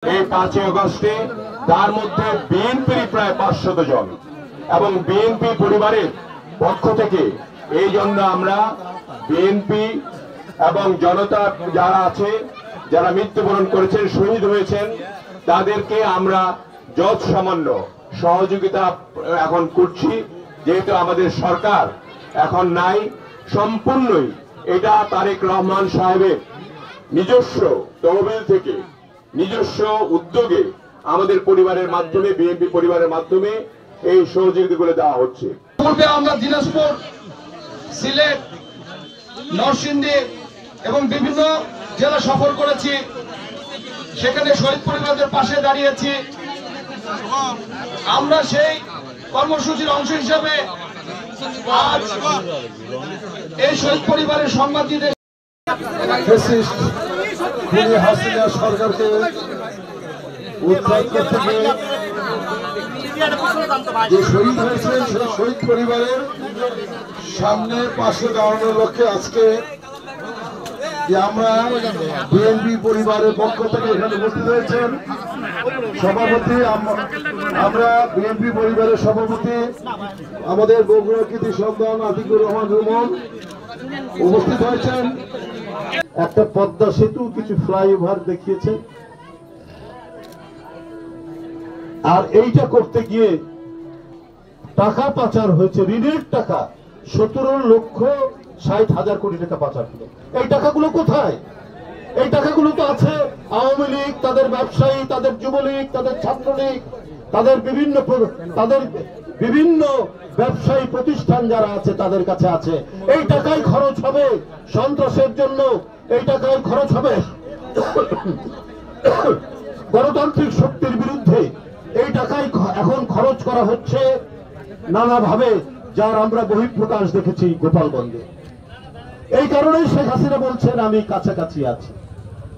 এই 5 আগস্টে তার মধ্যে বিএনপির প্রায় 500 জন এবং বিএনপি পরিবারের পক্ষ থেকে এই জন্য আমরা বিএনপি এবং জনতা যারা আছে যারা মৃত্যুবরণ করেছেন শহীদ হয়েছেন তাদেরকে আমরা যত সামান্য সহযোগিতা এখন করছি যেহেতু আমাদের সরকার এখন নাই সম্পূর্ণই এটা তারেক রহমান সাহেবের নিজস্ব তহবিল থেকে নিজস্ব উদ্যোগে আমাদের পরিবারের মাধ্যমে বিএনপি পরিবারের মাধ্যমে এই সহযোগিতাগুলো দেওয়া হচ্ছে। পূর্বে আমরা দিনাজপুর, সিলেট, নরসিংদী এবং বিভিন্ন জেলা সফর করেছি, সেখানে শহীদ পরিবারদের পাশে দাঁড়িয়েছি। আমরা সেই কর্মসূচির অংশ হিসাবে আজ এই শহীদ পরিবারের সংবাদ দিতে হাসিনা সরকারকে উদ্ধার করতে গিয়ে যে শহীদ হয়েছেন সেই শহীদ পরিবারের সামনে পাশে দাঁড়ানোর লক্ষ্যে আজকে যে আমরা বিএনপি পরিবারের পক্ষ থেকে এখানে উপস্থিত হয়েছেন সভাপতি, আমরা বিএনপি পরিবারের সভাপতি আমাদের বগুড়া কৃতি সন্তান আতিকুর রহমান রুমন উপস্থিত হয়েছেন। একটা পদ্মা সেতু, কিছু ফ্লাইওভার দেখিয়েছেন, আর এইটা করতে গিয়ে টাকা পাচার হয়েছে, ঋণের টাকা 17,60,000 কোটি টাকা পাচার হলো। এই টাকাগুলো কোথায়? এই টাকাগুলো তো আছে আওয়ামী লীগ, তাদের ব্যবসায়ী, তাদের যুবলীগ, তাদের ছাত্রলীগ, তাদের বিভিন্ন ব্যবসায়ী প্রতিষ্ঠান যারা আছে তাদের কাছে আছে। এই টাকাই খরচ হবে সন্ত্রাসের জন্য, এই টাকাই খরচ হবে গণতান্ত্রিক শক্তির বিরুদ্ধে। এই টাকাই এখন খরচ করা হচ্ছে নানাভাবে, যার আমরা বহিঃপ্রকাশ দেখেছি গোপালগঞ্জে। এই কারণেই শেখ হাসিনা বলছেন আমি কাছাকাছি আছি,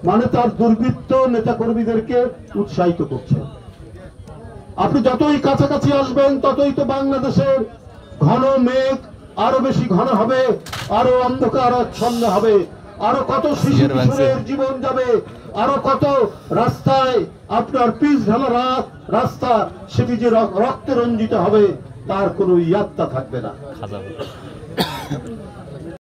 মানে তার দুর্বৃত্ত নেতাকর্মীদেরকে উৎসাহিত করছেন। আপনি যতই কাছাকাছি আসবেন ততই তো বাংলাদেশের ঘন মেঘ আরো বেশি ঘন হবে, আরো অন্ধকার আচ্ছন্ন হবে, আরো কত শিশু কিশোরের জীবন যাবে, আরো কত রাস্তায় আপনার পিচ ঢালা রাস্তা সেটি যে রক্তে রঞ্জিত হবে তার কোনো ইয়াত্তা থাকবে না।